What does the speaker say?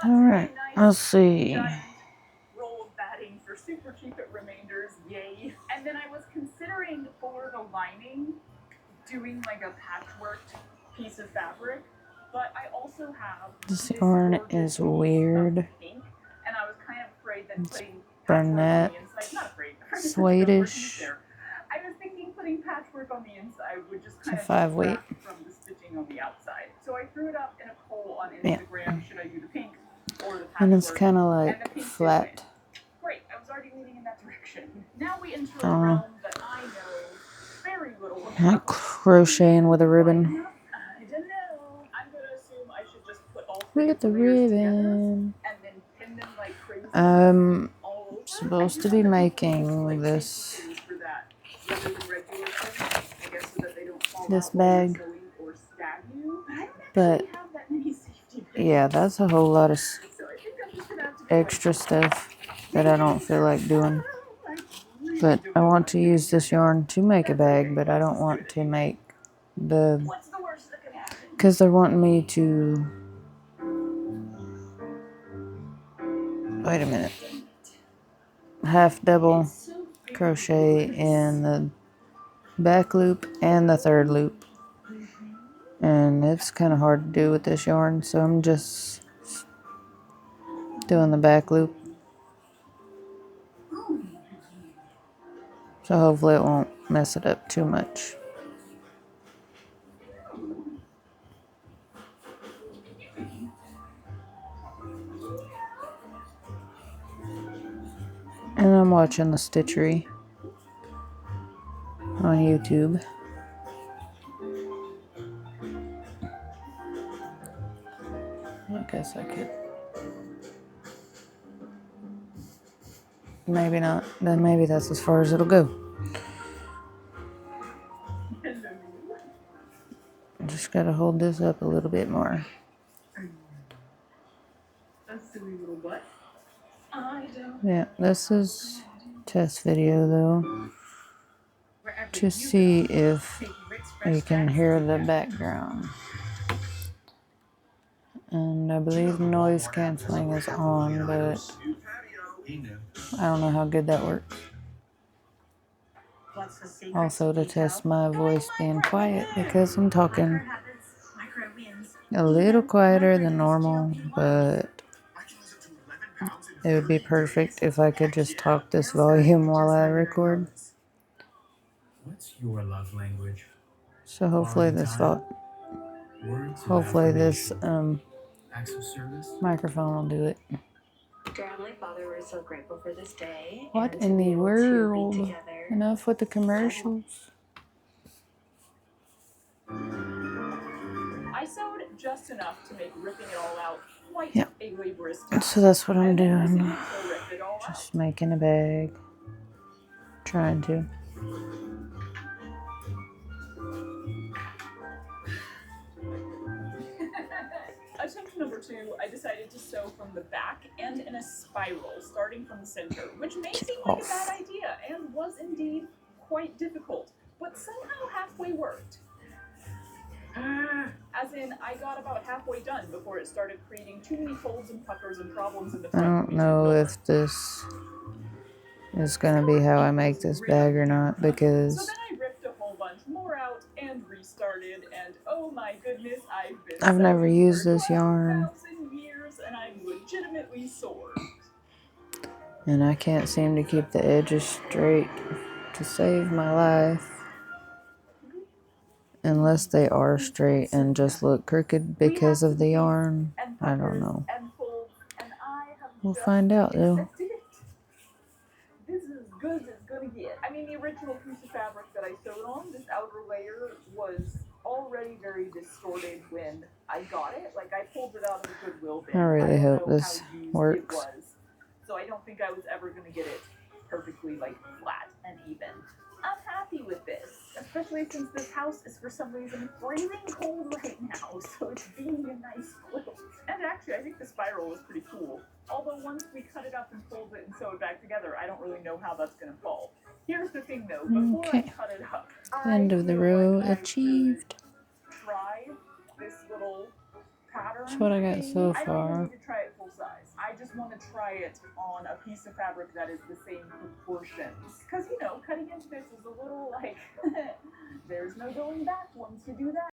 Alright, let's see. Roll of batting for super cheap at Remainders, yay. And then I was considering for the lining doing like a patchworked piece of fabric, but I also have This yarn is weird. Pink, and I was kind of afraid that putting Burnett, Swedish. I was thinking putting patchwork on the inside would just kind of 5 weight from the stitching on the outside. So I threw it up in a poll on Instagram. Should I do the pink or the patchwork? And it's kind of like flat. Great, I was already leaning in that direction. Now we enter a realm that I know very little about. Like crocheting with a ribbon. I don't know. I'm gonna assume I should just put all With the ribbon. and then pin them like crazy. I'm supposed to be making this bag, but yeah, that's a whole lot of extra stuff that I don't feel like doing. But I want to use this yarn to make a bag, but I don't want to make the, because they're wanting me to, wait a minute, half double crochet in the back loop and the third loop, and it's kind of hard to do with this yarn, so I'm just doing the back loop, so hopefully it won't mess it up too much. And I'm watching the stitchery on YouTube. I guess I could. Maybe not. Then maybe that's as far as it'll go. Just gotta hold this up a little bit more. Yeah, this is test video though, to see if you can hear the background. And I believe noise canceling is on, but I don't know how good that works. Also to test my voice being quiet, because I'm talking a little quieter than normal, but it would be perfect if I could just talk this volume while I record. What's your love language? So hopefully this microphone will do it. Dear Heavenly Father, we're so grateful for this day. What in the world? Enough with the commercials. I sewed just enough to make ripping it all out quite a laborious task. So that's what I'm doing. Just making a bag. Trying to. Attempt number 2, I decided to sew from the back and in a spiral, starting from the center, which may seem like a bad idea, and was indeed quite difficult, but somehow halfway worked. As in, I got about halfway done before it started creating too many folds and puckers and problems in the front. I don't know if this is going to be how I make this bag or not, because so then I ripped a whole bunch more out and restarted, and oh my goodness, I've never used this yarn. Years, and I'm legitimately sore. And I can't seem to keep the edges straight to save my life. Unless they are straight and just look crooked because of the yarn. I don't know. We'll find out though. This is as good as it's gonna get. I mean, the original piece of fabric that I sewed on, this outer layer, was already very distorted when I got it. Like, I pulled it out of the Goodwill bin. I really hope this works. So I don't think I was ever gonna get it perfectly, like, flat and even. I'm happy with this, especially since this house is for some reason freezing cold right now, so it's being a nice quilt. And actually, I think the spiral is pretty cool. Although once we cut it up and fold it and sew it back together, I don't really know how that's going to fall. Here's the thing though, before I cut it up, end of the row achieved. Try this little pattern. That's what I got so I don't far. need to try it full size. I just want to try it on a piece of fabric that is the same proportions. Because, you know, cutting into this is a little like, there's no going back once you do that.